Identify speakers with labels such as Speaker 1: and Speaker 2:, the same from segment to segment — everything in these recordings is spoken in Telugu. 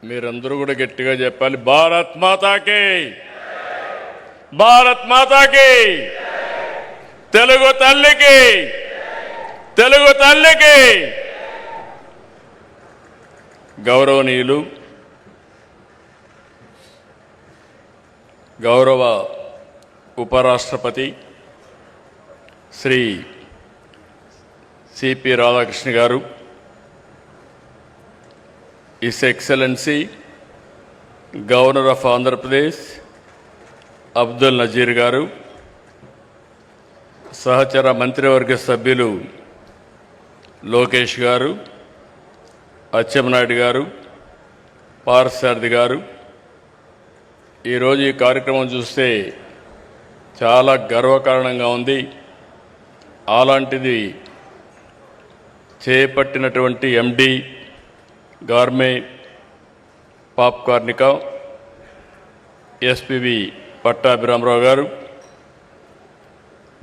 Speaker 1: మీరందరూ కూడా గట్టిగా చెప్పాలి, భారత్ మాతాకి, భారత్ మాతాకి, తెలుగు తల్లికి, తెలుగు తల్లికి. గౌరవనీయులు, గౌరవ ఉపరాష్ట్రపతి శ్రీ సిపి రాధాకృష్ణ గారు, his excellency governor of Andhra Pradesh Abdul Nazeer గారు, సహచర మంత్రివర్గ సభ్యులు లోకేష్ గారు, అచ్చెన్నాయుడు గారు, పార్థసారథి గారు, ఈరోజు ఈ కార్యక్రమం చూస్తే చాలా గర్వకారణంగా ఉంది. అలాంటిది చేపట్టినటువంటి ఎండి గార్మే పాప్కార్నికా ఎస్పీవి పట్టాభిరామరావు గారు,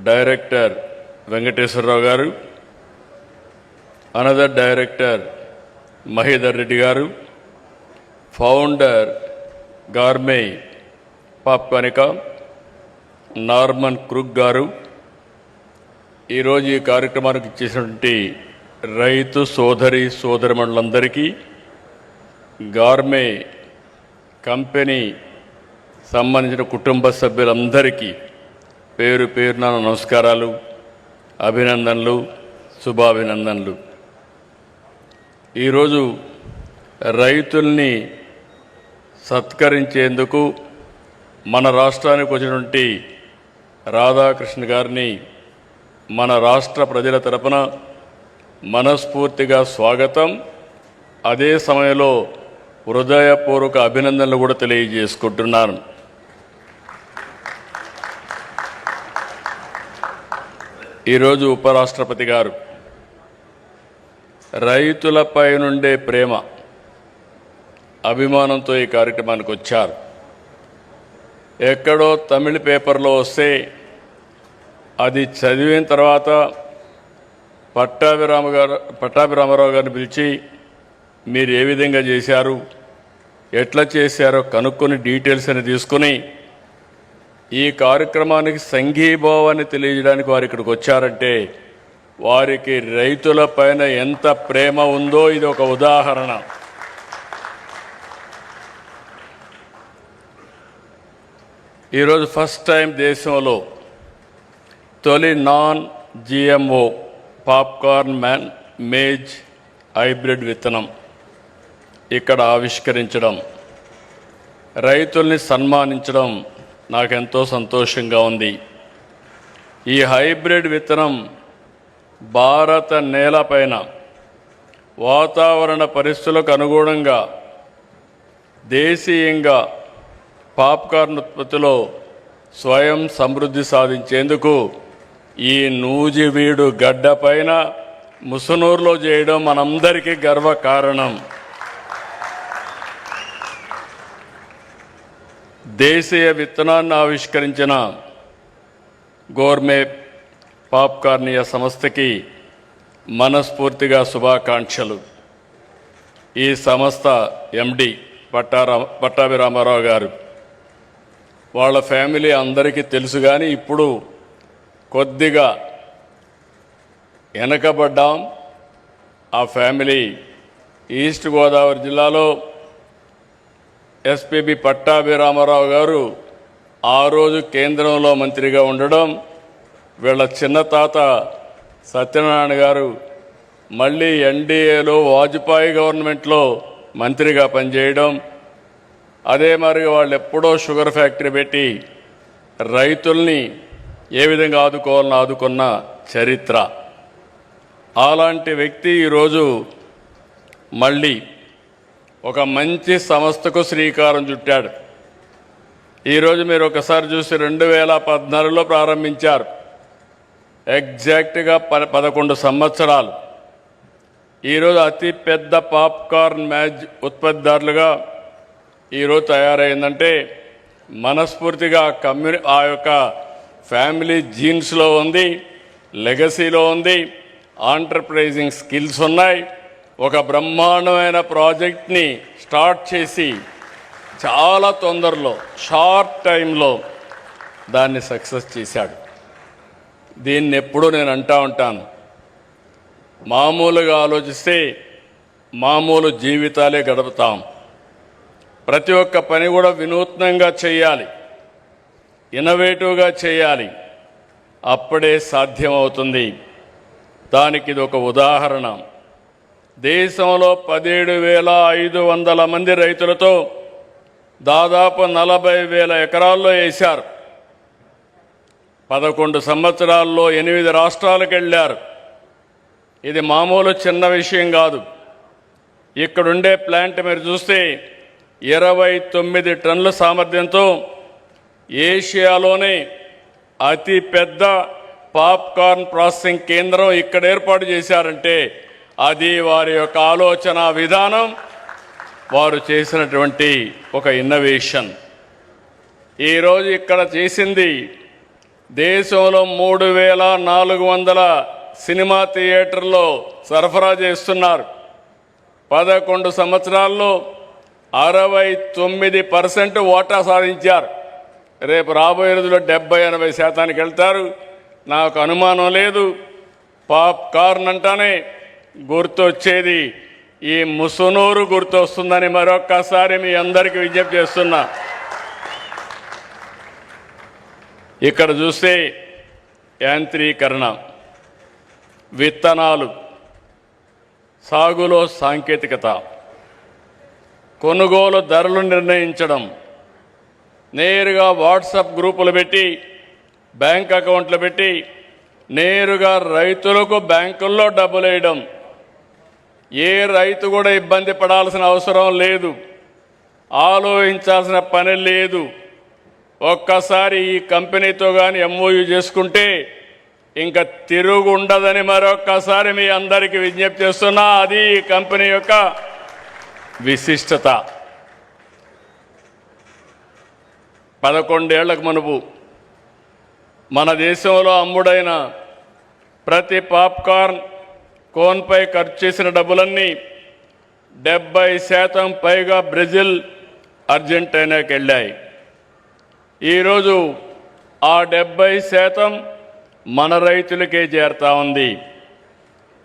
Speaker 1: డైరెక్టర్ వెంకటేశ్వరరావు గారు, అనదర్ డైరెక్టర్ మహేదర్ రెడ్డి గారు, ఫౌండర్ గార్మే పాప్కార్నికా నార్మన్ క్రూక్ గారు, ఈరోజు ఈ కార్యక్రమానికి ఇచ్చేసినటువంటి రైతు సోదరి సోదరిమణులందరికీ, గార్మే కంపెనీ సంబంధించిన కుటుంబ సభ్యులందరికీ పేరు పేరున నమస్కారాలు, అభినందనలు, శుభాభినందనలు. ఈరోజు రైతుల్ని సత్కరించేందుకు మన రాష్ట్రానికి వచ్చినటువంటి రాధాకృష్ణ గారిని మన రాష్ట్ర ప్రజల తరపున మనస్ఫూర్తిగా స్వాగతం, అదే సమయంలో హృదయపూర్వక అభినందనలు కూడా తెలియజేసుకుంటున్నాను. ఈరోజు ఉపరాష్ట్రపతి గారు రైతులపై నుండే ప్రేమ, అభిమానంతో ఈ కార్యక్రమానికి వచ్చారు. ఎక్కడో తమిళ పేపర్లో వస్తే అది చదివిన తర్వాత పట్టాభిరామరావు గారిని పిలిచి మీరు ఏ విధంగా చేశారు, ఎట్లా చేశారో కనుక్కొని డీటెయిల్స్ అని తీసుకుని ఈ కార్యక్రమానికి సంఘీభావాన్ని తెలియజేయడానికి వారు ఇక్కడికి వచ్చారంటే వారికి రైతుల పైన ఎంత ప్రేమ ఉందో ఇది ఒక ఉదాహరణ. ఈరోజు ఫస్ట్ టైం దేశంలో తొలి non GMO popcorn maize hybrid విత్తనం ఇక్కడ ఆవిష్కరించడం, రైతుల్ని సన్మానించడం నాకెంతో సంతోషంగా ఉంది. ఈ హైబ్రిడ్ విత్తనం భారత నేలపైన వాతావరణ పరిస్థితులకు అనుగుణంగా దేశీయంగా పాప్కార్న్ ఉత్పత్తిలో స్వయం సమృద్ధి సాధించేందుకు ఈ నూజివీడు గడ్డ పైన ముసునూరులో చేయడం మనందరికీ గర్వకారణం. దేశీయ విత్తనాన్ని ఆవిష్కరించిన గోర్మే పాప్కార్నియా సంస్థకి మనస్ఫూర్తిగా శుభాకాంక్షలు. ఈ సంస్థ ఎండి పట్టాభిరామారావు గారు, వాళ్ళ ఫ్యామిలీ అందరికీ తెలుసు, కానీ ఇప్పుడు కొద్దిగా వెనకబడ్డాం. ఆ ఫ్యామిలీ ఈస్ట్ గోదావరి జిల్లాలో ఎస్పీబీ పట్టాభిరామారావు గారు ఆ రోజు కేంద్రంలో మంత్రిగా ఉండడం, వీళ్ళ చిన్న తాత సత్యనారాయణ గారు మళ్ళీ ఎన్డీఏలో వాజ్పేయి గవర్నమెంట్లో మంత్రిగా పనిచేయడం, అదే మరి వాళ్ళు ఎప్పుడో షుగర్ ఫ్యాక్టరీ పెట్టి రైతుల్ని ఏ విధంగా ఆదుకోవాలని ఆదుకున్న చరిత్ర. అలాంటి వ్యక్తి ఈరోజు మళ్ళీ ఒక మంచి సంస్థకు శ్రీకారం చుట్టాడు. ఈరోజు మీరు ఒకసారి చూసి 2014లో ప్రారంభించారు, ఎగ్జాక్ట్గా 11 సంవత్సరాలు. ఈరోజు అతి పెద్ద పాప్కార్న్ మ్యాజ్ ఉత్పత్తిదారులుగా ఈరోజు తయారైందంటే మనస్ఫూర్తిగా ఆ యొక్క ఫ్యామిలీ జీన్స్లో ఉంది, లెగసీలో ఉంది, ఆంటర్ప్రైజింగ్ స్కిల్స్ ఉన్నాయి. ఒక బ్రహ్మాండమైన ప్రాజెక్ట్ని స్టార్ట్ చేసి చాలా తొందరలో షార్ట్ టైంలో దాన్ని సక్సెస్ చేశాడు. దీన్ని ఎప్పుడూ నేను అంటూ ఉంటాను, మామూలుగా ఆలోచిస్తే మామూలు జీవితాలే గడుపుతాం. ప్రతి ఒక్క పని కూడా వినూత్నంగా చేయాలి, ఇన్నోవేటివ్గా చేయాలి, అప్పుడే సాధ్యమవుతుంది. దానికి ఇది ఒక ఉదాహరణ. దేశంలో 17,500 మంది రైతులతో దాదాపు 40,000 ఎకరాల్లో వేశారు. 11 సంవత్సరాల్లో 8 రాష్ట్రాలకు వెళ్ళారు. ఇది మామూలు చిన్న విషయం కాదు. ఇక్కడుండే ప్లాంట్ మీరు చూస్తే 29 టన్నుల సామర్థ్యంతో ఏషియాలోనే అతి పెద్ద పాప్కార్న్ ప్రాసెసింగ్ కేంద్రం ఇక్కడ ఏర్పాటు చేశారంటే అది వారి యొక్క ఆలోచన విధానం, వారు చేసినటువంటి ఒక ఇన్నోవేషన్. ఈరోజు ఇక్కడ చేసింది దేశంలో 3,400 సినిమా థియేటర్లో సరఫరా చేస్తున్నారు. 11 సంవత్సరాల్లో 69% వాటా సాధించారు. రేపు రాబోయే రోజుల్లో 70-80% వెళ్తారు. నాకు అనుమానం లేదు. పాప్కార్న్ అంటానే గుర్తొచ్చేది ఈ ముసునూరు గుర్తొస్తుందని మరొక్కసారి మీ అందరికీ విజ్ఞప్తి చేస్తున్నా. ఇక్కడ చూస్తే యాంత్రీకరణ, విత్తనాలు, సాగులో సాంకేతికత, కొనుగోలు ధరలు నిర్ణయించడం, నేరుగా వాట్సాప్ గ్రూపులు పెట్టి, బ్యాంక్ అకౌంట్లు పెట్టి నేరుగా రైతులకు బ్యాంకుల్లో డబ్బులు వేయడం. ఏ రైతు కూడా ఇబ్బంది పడాల్సిన అవసరం లేదు, ఆలోచించాల్సిన పని లేదు. ఒక్కసారి ఈ కంపెనీతో కానీ ఎంఓయూ చేసుకుంటే ఇంకా తిరుగు ఉండదని మరొక్కసారి మీ అందరికీ విజ్ఞప్తి చేస్తున్నా. అది ఈ కంపెనీ యొక్క విశిష్టత. 11 ఏళ్లకు మునుపు మన దేశంలో అమ్ముడైన ప్రతి పాప్కార్న్ కోన్పై ఖర్చు చేసిన డబ్బులన్నీ 70% పైగా బ్రెజిల్, అర్జెంటీనాకి వెళ్ళాయి. ఈరోజు ఆ 70% మన రైతులకే చేరుతా ఉంది.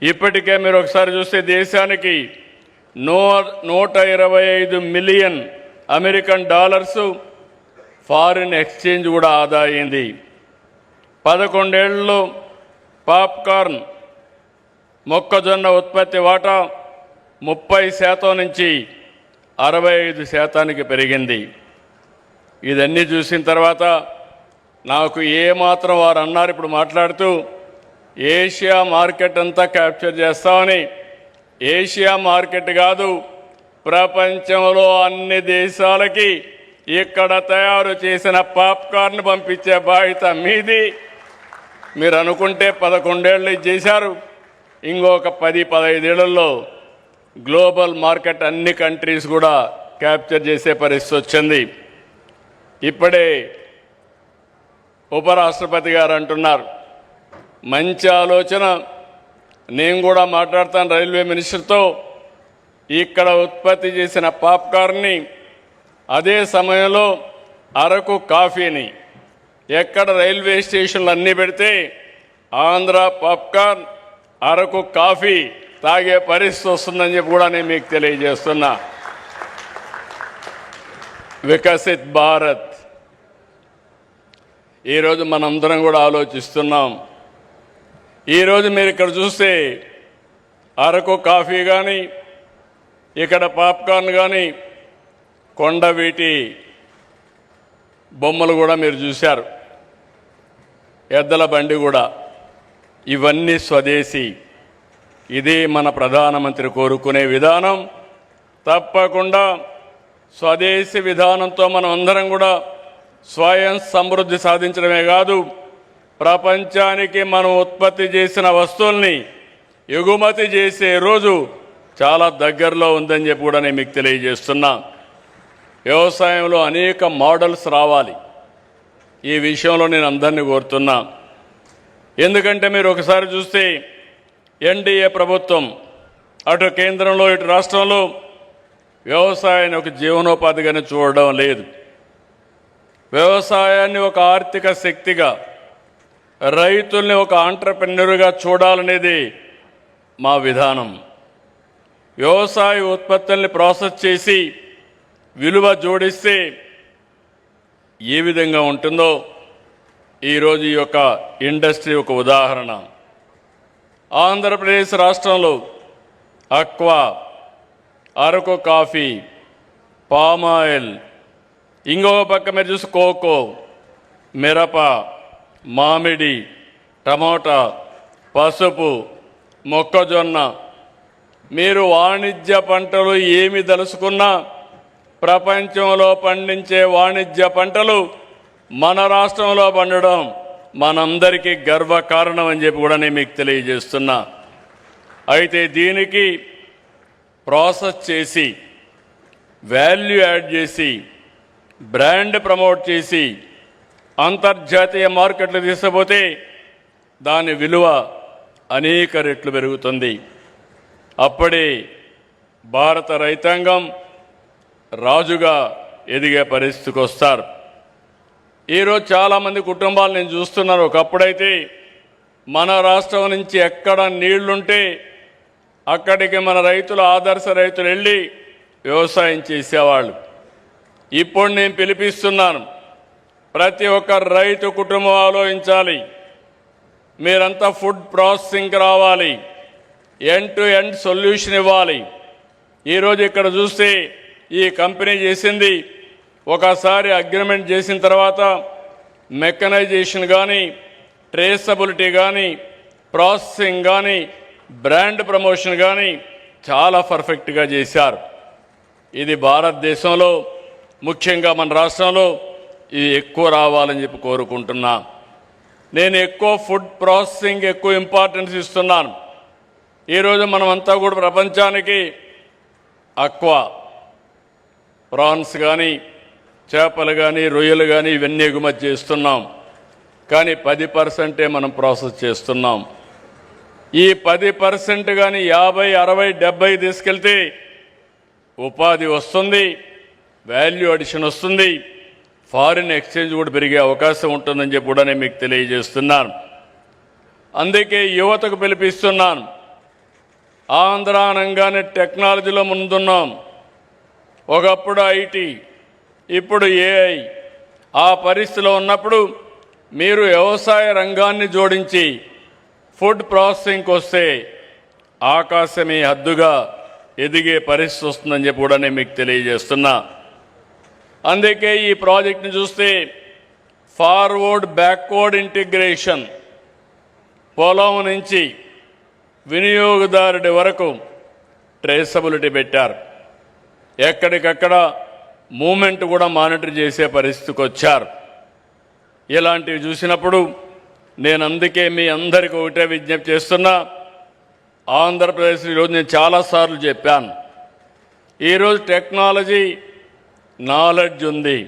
Speaker 1: ఇప్పటికే మీరు ఒకసారి చూస్తే దేశానికి 125 million American dollars foreign exchange కూడా ఆదా అయింది. 11 ఏళ్లలో పాప్కార్న్ మొక్కజొన్న ఉత్పత్తి వాటా 30% నుంచి 65%కి పెరిగింది. ఇదన్నీ చూసిన తర్వాత నాకు ఏమాత్రం వారు అన్నారు ఇప్పుడు మాట్లాడుతూ, ఏషియా మార్కెట్ అంతా క్యాప్చర్ చేస్తామని. ఏషియా మార్కెట్ కాదు, ప్రపంచంలో అన్ని దేశాలకి ఇక్కడ తయారు చేసిన పాప్కార్న్ పంపించే బాధ్యత మీది. మీరు అనుకుంటే 11 ఏళ్ళు చేశారు, ఇంకొక 10-15 ఏళ్లలో గ్లోబల్ మార్కెట్ అన్ని కంట్రీస్ కూడా క్యాప్చర్ చేసే పరిస్థితి వచ్చింది. ఇప్పుడే ఉపరాష్ట్రపతి గారు అంటున్నారు, మంచి ఆలోచన, నేను కూడా మాట్లాడతాను రైల్వే మినిస్టర్తో. ఇక్కడ ఉత్పత్తి చేసిన పాప్కార్న్ని అదే సమయంలో అరకు కాఫీని ఎక్కడ రైల్వే స్టేషన్లు అన్నీ పెడితే ఆంధ్ర పాప్కార్న్, అరకు కాఫీ తాగే పరిస్థితి వస్తుందని చెప్పి కూడా నేను మీకు తెలియజేస్తున్నా. వికసిత్ భారత్ ఈరోజు మనందరం కూడా ఆలోచిస్తున్నాం. ఈరోజు మీరు ఇక్కడ చూస్తే అరకు కాఫీ కానీ, ఇక్కడ పాప్కార్న్ కానీ, కొండవీటి బొమ్మలు కూడా మీరు చూశారు, ఎద్దల బండి కూడా, ఇవన్నీ స్వదేశీ. ఇది మన ప్రధానమంత్రి కోరుకునే విధానం. తప్పకుండా స్వదేశీ విధానంతో మనం అందరం కూడా స్వయం సమృద్ధి సాధించడమే కాదు, ప్రపంచానికి మనం ఉత్పత్తి చేసిన వస్తువుల్ని ఎగుమతి చేసే రోజు చాలా దగ్గరలో ఉందని చెప్పి కూడా నేను మీకు తెలియజేస్తున్నా. వ్యవసాయంలో అనేక మోడల్స్ రావాలి. ఈ విషయంలో నేను అందరినీ కోరుతున్నా. ఎందుకంటే మీరు ఒకసారి చూస్తే ఎన్డీఏ ప్రభుత్వం అటు కేంద్రంలో ఇటు రాష్ట్రంలో వ్యవసాయాన్ని ఒక జీవనోపాధిగానే చూడడం లేదు. వ్యవసాయాన్ని ఒక ఆర్థిక శక్తిగా, రైతుల్ని ఒక ఆంట్రప్రెన్యూర్గా చూడాలనేది మా విధానం. వ్యవసాయ ఉత్పత్తుల్ని ప్రాసెస్ చేసి విలువ జోడిస్తే ఏ విధంగా ఉంటుందో ఈరోజు ఈ యొక్క ఇండస్ట్రీ ఒక ఉదాహరణ. ఆంధ్రప్రదేశ్ రాష్ట్రంలో అక్వా, అరకు కాఫీ, పామాయిల్, ఇంకొక పక్క మీరు చూసి కోకో, మిరప, మామిడి, టమోటా, పసుపు, మొక్కజొన్న, మీరు వాణిజ్య పంటలు ఏమి దలుచుకున్నా ప్రపంచంలో పండించే వాణిజ్య పంటలు మన రాష్ట్రంలో పండడం మనందరికీ గర్వకారణం అని చెప్పి కూడా నేను మీకు తెలియజేస్తున్నా. అయితే దీనికి ప్రాసెస్ చేసి, వాల్యూ యాడ్ చేసి, బ్రాండ్ ప్రమోట్ చేసి అంతర్జాతీయ మార్కెట్లు తీసుకుపోతే దాని విలువ అనేక రెట్లు పెరుగుతుంది. అప్పుడే భారత రైతాంగం రాజుగా ఎదిగే పరిస్థితికి వస్తారు. ఈరోజు చాలామంది కుటుంబాలు నేను చూస్తున్నాను. ఒకప్పుడైతే మన రాష్ట్రం నుంచి ఎక్కడ నీళ్లుంటే అక్కడికి మన రైతులు, ఆదర్శ రైతులు వెళ్ళి వ్యవసాయం చేసేవాళ్ళు. ఇప్పుడు నేను పిలిపిస్తున్నాను, ప్రతి ఒక్క రైతు కుటుంబం ఆలోచించాలి. మీరంతా ఫుడ్ ప్రాసెసింగ్కి రావాలి, ఎండ్ టు ఎండ్ సొల్యూషన్ ఇవ్వాలి. ఈరోజు ఇక్కడ చూస్తే ఈ కంపెనీ చేసింది, ఒకసారి అగ్రిమెంట్ చేసిన తర్వాత మెకనైజేషన్ కానీ, ట్రేసబిలిటీ కానీ, ప్రాసెసింగ్ కానీ, బ్రాండ్ ప్రమోషన్ కానీ చాలా పర్ఫెక్ట్గా చేశారు. ఇది భారతదేశంలో, ముఖ్యంగా మన రాష్ట్రంలో ఇది ఎక్కువ రావాలని చెప్పి కోరుకుంటున్నా. నేను ఎక్కువ ఫుడ్ ప్రాసెసింగ్ ఎక్కువ ఇంపార్టెన్స్ ఇస్తున్నాను. ఈరోజు మనమంతా కూడా ప్రపంచానికి అక్వా, ప్రాన్స్ కానీ, చేపలు కానీ, రొయ్యలు కానీ ఇవన్నీ ఎగుమతి చేస్తున్నాం. కానీ 10% మనం ప్రాసెస్ చేస్తున్నాం. ఈ 10% కానీ 50, 60, 70 తీసుకెళ్తే ఉపాధి వస్తుంది, వాల్యూ అడిషన్ వస్తుంది, ఫారిన్ ఎక్స్చేంజ్ కూడా పెరిగే అవకాశం ఉంటుందని చెప్పి కూడా నేను మీకు తెలియజేస్తున్నాను. అందుకే యువతకు పిలిపిస్తున్నాను. ఆంధ్ర అనగానే టెక్నాలజీలో ముందున్నాం. ఒకప్పుడు ఐటీ, ఇప్పుడు ఏఐ. ఆ పరిస్థితిలో ఉన్నప్పుడు మీరు వ్యవసాయ రంగాన్ని జోడించి ఫుడ్ ప్రాసెసింగ్కి వస్తే ఆకాశమే హద్దుగా ఎదిగే పరిస్థితి వస్తుందని చెప్పి కూడా నేను మీకు తెలియజేస్తున్నా. అందుకే ఈ ప్రాజెక్ట్ని చూస్తే ఫార్వర్డ్ బ్యాక్వర్డ్ ఇంటిగ్రేషన్, పొలం నుంచి వినియోగదారుడి వరకు ట్రేసబిలిటీ పెట్టారు. ఎక్కడికక్కడ మూమెంట్ కూడా మానిటర్ చేసే పరిస్థితికి వచ్చారు. ఇలాంటివి చూసినప్పుడు నేను అందుకే మీ అందరికీ ఒకటే విజ్ఞప్తి చేస్తున్నా. ఆంధ్రప్రదేశ్ ఈరోజు నేను చాలాసార్లు చెప్పాను, ఈరోజు టెక్నాలజీ, నాలెడ్జ్ ఉంది,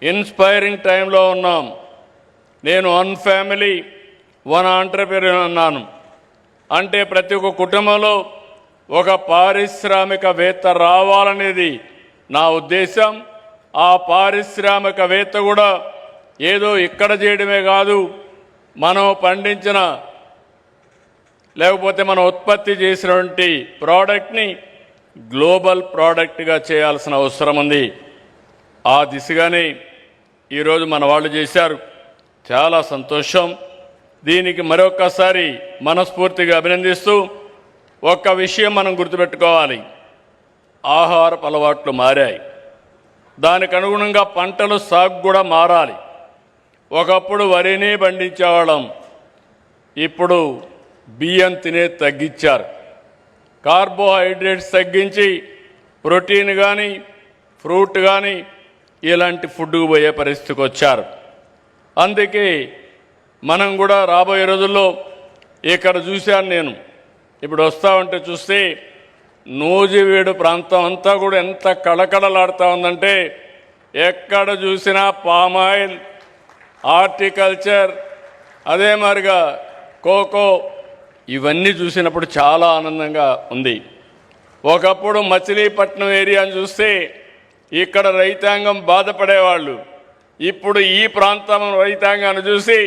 Speaker 1: ఇన్స్పైరింగ్ టైంలో ఉన్నాం. నేను 1 ఫ్యామిలీ 1 ఆంట్రప్రెన్యూర్ అన్నాను. అంటే ప్రతి ఒక్క కుటుంబంలో ఒక పారిశ్రామికవేత్త రావాలనేది నా ఉద్దేశం. ఆ పారిశ్రామికవేత్త కూడా ఏదో ఇక్కడ చేయడమే కాదు, మనం పండించిన లేకపోతే మనం ఉత్పత్తి చేసినటువంటి ప్రోడక్ట్ని గ్లోబల్ ప్రోడక్ట్గా చేయాల్సిన అవసరం ఉంది. ఆ దిశగానే ఈరోజు మన వాళ్ళు చేశారు. చాలా సంతోషం. దీనికి మరొక్కసారి మనస్ఫూర్తిగా అభినందిస్తూ, ఒక్క విషయం మనం గుర్తుపెట్టుకోవాలి, ఆహారపు అలవాట్లు మారాయి. దానికి అనుగుణంగా పంటల సాగు కూడా మారాలి. ఒకప్పుడు వరినే పండించేవాళ్ళం, ఇప్పుడు బియ్యం తినేది తగ్గించారు. కార్బోహైడ్రేట్స్ తగ్గించి ప్రోటీన్ కానీ, ఫ్రూట్ కానీ ఇలాంటి ఫుడ్కు పోయే పరిస్థితికి వచ్చారు. అందుకే మనం కూడా రాబోయే రోజుల్లో ఇక్కడ చూశాను నేను, ఇప్పుడు వస్తూ ఉంటే చూస్తే నూజివీడు ప్రాంతం అంతా కూడా ఎంత కళకళలాడుతూ ఉందంటే, ఎక్కడ చూసినా పామాయిల్, హార్టికల్చర్, అదే మాదిరిగా కోకో, ఇవన్నీ చూసినప్పుడు చాలా ఆనందంగా ఉంది. ఒకప్పుడు మచిలీపట్నం ఏరియాను చూస్తే ఇక్కడ రైతాంగం బాధపడేవాళ్ళు. ఇప్పుడు ఈ ప్రాంతం రైతాంగాన్ని చూసి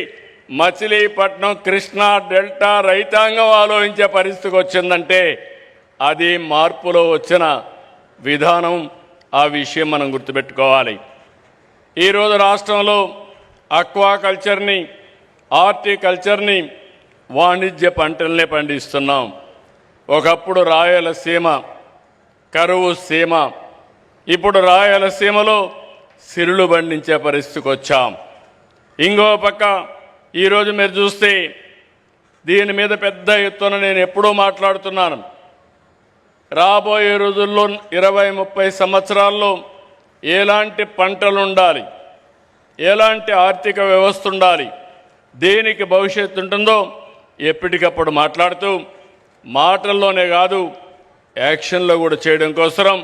Speaker 1: మచిలీపట్నం కృష్ణా డెల్టా రైతాంగం ఆలోచించే పరిస్థితికి వచ్చిందంటే అది మార్పులో వచ్చిన విధానం. ఆ విషయం మనం గుర్తుపెట్టుకోవాలి. ఈరోజు రాష్ట్రంలో అక్వాకల్చర్ని, హార్టికల్చర్ని, వాణిజ్య పంటలనే పండిస్తున్నాం. ఒకప్పుడు రాయలసీమ కరువు సీమ, ఇప్పుడు రాయలసీమలో సిరులు పండించే పరిస్థితికి వచ్చాం. ఇంకో పక్క ఈరోజు మీరు చూస్తే దీని మీద పెద్ద ఎత్తున నేను ఎప్పుడూ మాట్లాడుతున్నాను. రాబోయే రోజుల్లో 20-30 సంవత్సరాల్లో ఎలాంటి పంటలు ఉండాలి, ఎలాంటి ఆర్థిక వ్యవస్థ ఉండాలి, దేనికి భవిష్యత్తు ఉంటుందో ఎప్పటికప్పుడు మాట్లాడుతూ మాటల్లోనే కాదు యాక్షన్లో కూడా చేయడం కోసం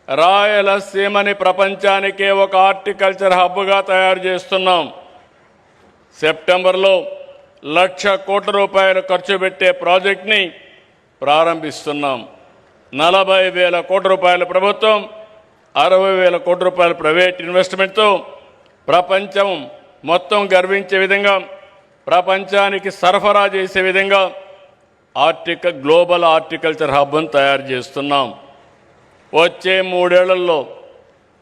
Speaker 1: రాయలసీమని ప్రపంచానికే ఒక హార్టికల్చర్ హబ్గా తయారు చేస్తున్నాం. సెప్టెంబర్లో 1,00,000 కోట్ల రూపాయలు ఖర్చు పెట్టే ప్రాజెక్ట్ని ప్రారంభిస్తున్నాం. 40,000 కోట్ల రూపాయల ప్రభుత్వం, 60,000 కోట్ల రూపాయల ప్రైవేట్ ఇన్వెస్ట్మెంట్తో ప్రపంచం మొత్తం గర్వించే విధంగా, ప్రపంచానికి సరఫరా చేసే విధంగా గ్లోబల్ హార్టికల్చర్ హబ్ను తయారు చేస్తున్నాం. వచ్చే 3 ఏళ్లలో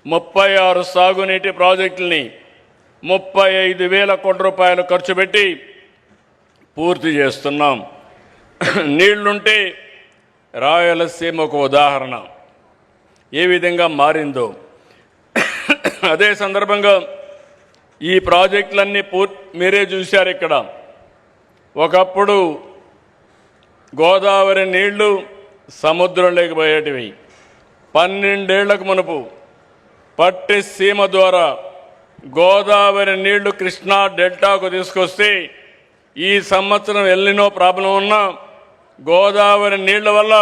Speaker 1: 36 సాగునీటి ప్రాజెక్టుల్ని 35,000 కోట్ల రూపాయలు ఖర్చు పెట్టి పూర్తి చేస్తున్నాం. నీళ్లుంటే రాయలసీమ ఒక ఉదాహరణ ఏ విధంగా మారిందో. అదే సందర్భంగా ఈ ప్రాజెక్టులన్నీ మీరే చూశారు. ఇక్కడ ఒకప్పుడు గోదావరి నీళ్లు సముద్రంలోకి పోయేటివి. 12 ఏళ్లకు మునుపు పట్టి సీమ ద్వారా గోదావరి నీళ్లు కృష్ణా డెల్టాకు తీసుకొస్తే ఈ సంవత్సరం ఎల్నినో ప్రాబ్లం ఉన్నా గోదావరి నీళ్ల వల్ల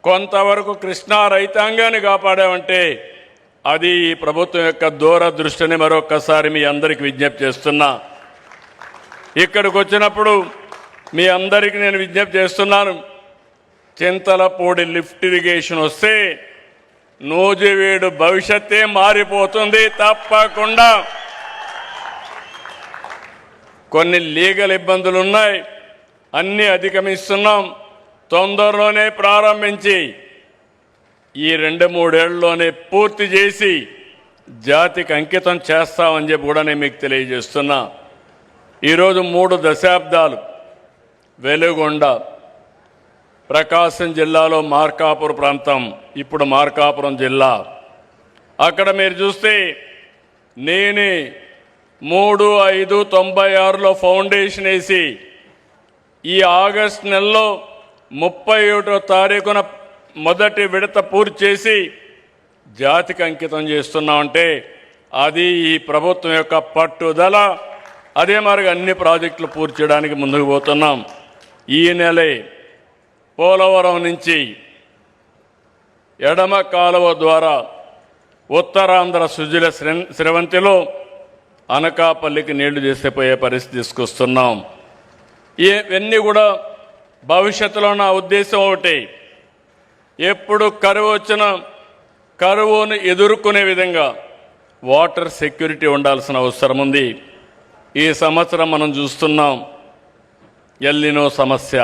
Speaker 1: కొంతవరకు కృష్ణా రైతాంగాన్ని కాపాడామంటే అది ఈ ప్రభుత్వం యొక్క దూరదృష్టిని మరొక్కసారి మీ అందరికీ విజ్ఞప్తి చేస్తున్నా. ఇక్కడికి వచ్చినప్పుడు మీ అందరికీ నేను విజ్ఞప్తి చేస్తున్నాను, చింతలపూడి లిఫ్ట్ ఇరిగేషన్ వస్తే నూజివీడు భవిష్యత్తే మారిపోతుంది. తప్పకుండా కొన్ని లీగల్ ఇబ్బందులు ఉన్నాయి, అన్నీ అధిగమిస్తున్నాం. తొందరలోనే ప్రారంభించి ఈ 2-3 ఏళ్లలోనే పూర్తి చేసి జాతికి అంకితం చేస్తామని చెప్పి కూడా నేను మీకు తెలియజేస్తున్నా. ఈరోజు 3 దశాబ్దాలు వెలుగొండ ప్రకాశం జిల్లాలో మార్కాపురం ప్రాంతం, ఇప్పుడు మార్కాపురం జిల్లా. అక్కడ మీరు చూస్తే నేనే 3/5/96లో ఫౌండేషన్ వేసి ఈ ఆగస్టు నెలలో 31వ తారీఖున మొదటి విడత పూర్తి చేసి జాతికి అంకితం చేస్తున్నామంటే అది ఈ ప్రభుత్వం యొక్క పట్టుదల. అదే మరి అన్ని ప్రాజెక్టులు పూర్తి చేయడానికి ముందుకు పోతున్నాం. ఈ నెలే పోలవరం నుంచి ఎడమ కాలువ ద్వారా ఉత్తరాంధ్ర సుజల స్రవంతిలో అనకాపల్లికి నీళ్లు చేసిపోయే పరిస్థితి తీసుకొస్తున్నాం. ఇవన్నీ కూడా భవిష్యత్తులో నా ఉద్దేశం ఒకటి, ఎప్పుడు కరువు వచ్చినా కరువును ఎదుర్కొనే విధంగా వాటర్ సెక్యూరిటీ ఉండాల్సిన అవసరం ఉంది. ఈ సంవత్సరం మనం చూస్తున్నాం ఎల్నినో సమస్య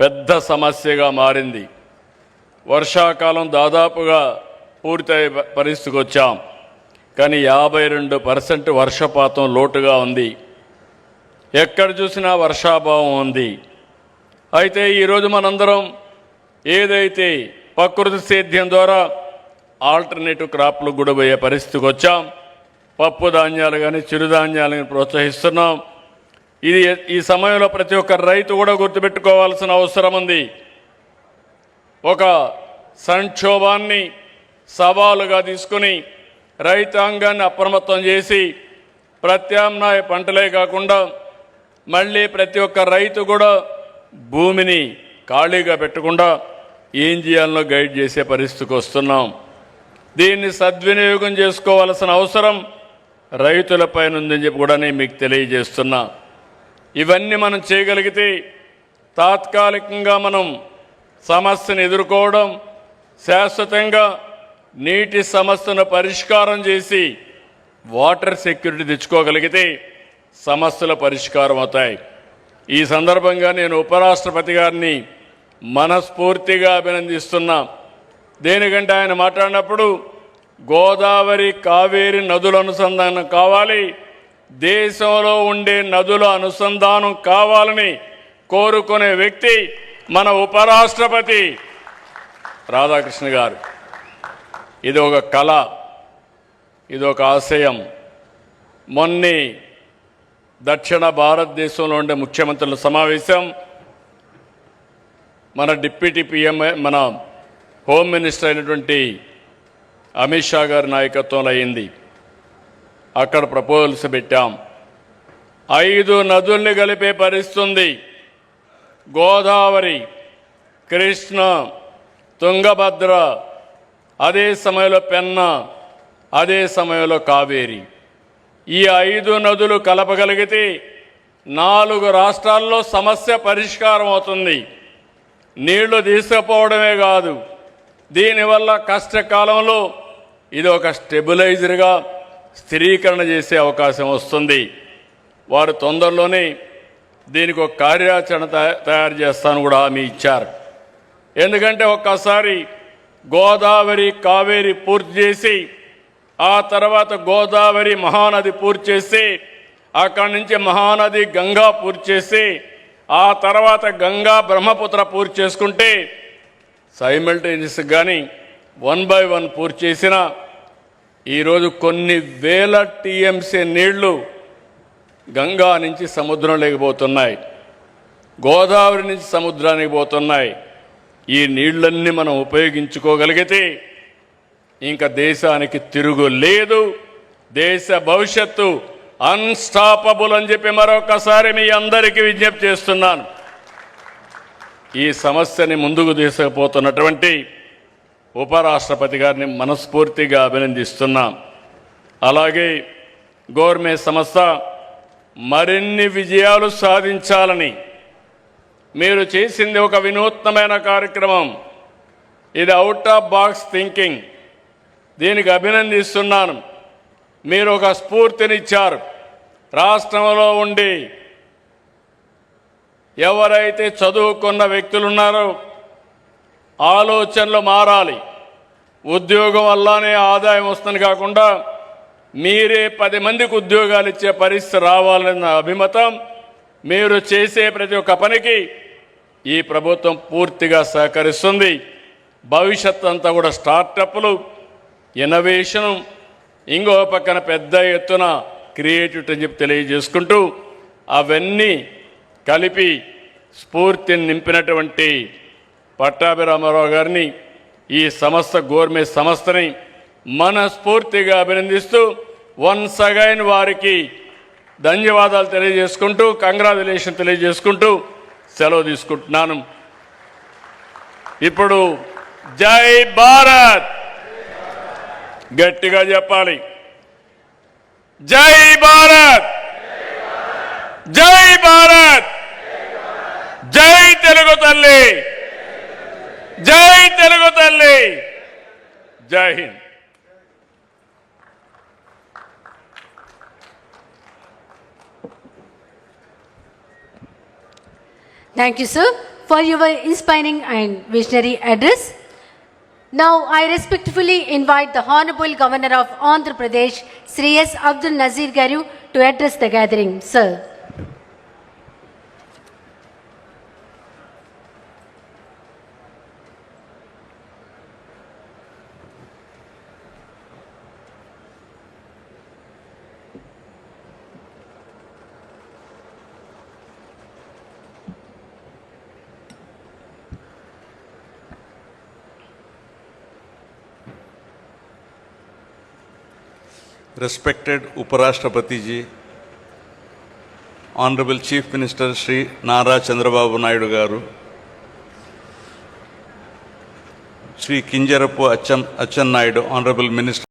Speaker 1: పెద్ద సమస్యగా మారింది. వర్షాకాలం దాదాపుగా పూర్తయ్యే పరిస్థితికి వచ్చాం, కానీ 52% వర్షపాతం లోటుగా ఉంది. ఎక్కడ చూసినా వర్షాభావం ఉంది. అయితే ఈరోజు మనందరం ఏదైతే ప్రకృతి సేద్యం ద్వారా ఆల్టర్నేటివ్ క్రాప్లు కూడా పోయే పరిస్థితికి వచ్చాం. పప్పు ధాన్యాలు కానీ చిరుధాన్యాలను ప్రోత్సహిస్తున్నాం. ఇది ఈ సమయంలో ప్రతి ఒక్క రైతు కూడా గుర్తుపెట్టుకోవాల్సిన అవసరం ఉంది. ఒక సంక్షోభాన్ని సవాలుగా తీసుకుని రైతాంగాన్ని అప్రమత్తం చేసి ప్రత్యామ్నాయ పంటలే కాకుండా మళ్ళీ ప్రతి ఒక్క రైతు కూడా భూమిని ఖాళీగా పెట్టకుండా ఏం చేయాలనో గైడ్ చేసే పరిస్థితికి వస్తున్నాం. దీన్ని సద్వినియోగం చేసుకోవాల్సిన అవసరం రైతులపైన ఉందని చెప్పి కూడా నేను మీకు తెలియజేస్తున్నా. ఇవన్నీ మనం చేయగలిగితే తాత్కాలికంగా మనం సమస్యను ఎదుర్కోవడం, శాశ్వతంగా నీటి సమస్యను పరిష్కారం చేసి వాటర్ సెక్యూరిటీ తెచ్చుకోగలిగితే సమస్యల పరిష్కారం అవుతాయి. ఈ సందర్భంగా నేను ఉపరాష్ట్రపతి గారిని మనస్ఫూర్తిగా అభినందిస్తున్నా. దేనికంటే ఆయన మాట్లాడినప్పుడు గోదావరి, కావేరి నదుల అనుసంధానం కావాలి, దేశంలో ఉండే నదుల అనుసంధానం కావాలని కోరుకునే వ్యక్తి మన ఉపరాష్ట్రపతి రాధాకృష్ణ గారు. ఇది ఒక కళ, ఇది ఒక ఆశయం. మొన్నే దక్షిణ భారతదేశంలో ఉండే ముఖ్యమంత్రుల సమావేశం మన డిప్యూటీ పిఎం, మన హోమ్ మినిస్టర్ అయినటువంటి అమిత్ షా గారి నాయకత్వంలో అయింది. అక్కడ ప్రపోజల్స్ పెట్టాం. 5 నదుల్ని కలిపే పరిస్థితి: గోదావరి, కృష్ణ, తుంగభద్ర, అదే సమయంలో పెన్నా, అదే సమయంలో కావేరి. ఈ 5 నదులు కలపగలిగితే 4 రాష్ట్రాల్లో సమస్య పరిష్కారం అవుతుంది. నీళ్లు తీసుకుపోవడమే కాదు, దీనివల్ల కష్టకాలంలో ఇది ఒక స్టెబిలైజర్గా స్థిరీకరణ చేసే అవకాశం వస్తుంది. వారు తొందరలోనే దీనికి ఒక కార్యాచరణ తయారు చేస్తాను కూడా హామీ ఇచ్చారు. ఎందుకంటే ఒక్కసారి గోదావరి, కావేరి పూర్తి చేసి ఆ తర్వాత గోదావరి మహానది పూర్తి చేసి అక్కడి నుంచి మహానది గంగా పూర్తి చేసి ఆ తర్వాత గంగా బ్రహ్మపుత్ర పూర్తి చేసుకుంటే సైమల్టేనియస్ కానీ 1 by 1 పూర్తి చేసిన ఈరోజు కొన్ని వేల టీఎంసీ నీళ్లు గంగా నుంచి సముద్రంలోకి పోతున్నాయి, గోదావరి నుంచి సముద్రానికి పోతున్నాయి. ఈ నీళ్లన్నీ మనం ఉపయోగించుకోగలిగితే ఇంకా దేశానికి తిరుగు లేదు. దేశ భవిష్యత్తు అన్స్టాపబుల్ అని చెప్పి మరొకసారి మీ అందరికీ విజ్ఞప్తి చేస్తున్నాను. ఈ సమస్యని ముందుకు తీసుకుపోతున్నటువంటి ఉపరాష్ట్రపతి గారిని మనస్ఫూర్తిగా అభినందిస్తున్నాం. అలాగే గోర్మే సంస్థ మరిన్ని విజయాలు సాధించాలని మీరు చేసింది ఒక వినూత్నమైన కార్యక్రమం. ఇది అవుట్ ఆఫ్ బాక్స్ థింకింగ్. దీనికి అభినందిస్తున్నాను. మీరు ఒక స్ఫూర్తినిచ్చారు. రాష్ట్రంలో ఉండి ఎవరైతే చదువుకున్న వ్యక్తులు ఉన్నారో ఆలోచనలు మారాలి. ఉద్యోగం వల్లనే ఆదాయం వస్తుంది కాకుండా మీరే 10 మందికి ఉద్యోగాలు ఇచ్చే పరిస్థితి రావాలన్న అభిమతం. మీరు చేసే ప్రతి ఒక్క పనికి ఈ ప్రభుత్వం పూర్తిగా సహకరిస్తుంది. భవిష్యత్ అంతా కూడా స్టార్టప్లు, ఇన్నోవేషన్, ఇంకో పక్కన పెద్ద ఎత్తున క్రియేటివిటీ అని చెప్పి తెలియజేసుకుంటూ అవన్నీ కలిపి స్ఫూర్తిని నింపినటువంటి పట్టాభి రామారావు గారిని, ఈ సంస్థ గోర్మే సంస్థని మనస్ఫూర్తిగా అభినందిస్తూ వన్స్ అగైన్ వారికి ధన్యవాదాలు తెలియజేసుకుంటూ, కంగ్రాచులేషన్ తెలియజేసుకుంటూ సెలవు తీసుకుంటున్నాను. ఇప్పుడు జై భారత్ గట్టిగా చెప్పాలి. జై భారత్, జై భారత్, జై తెలుగు తల్లి, జై తెలుగు తల్లి, జై Hind.
Speaker 2: Thank you, sir, for your inspiring and visionary address. Now, I respectfully invite the Honorable Governor of Andhra Pradesh, Sri S. Abdul Nazir Garu, to address the gathering. Sir.
Speaker 3: Respected Uparashtrapati ji, Honorable Chief Minister Shri Nara Chandrababu Naidu Garu, Shri Kinjarapu Achan Naidu, Honorable Minister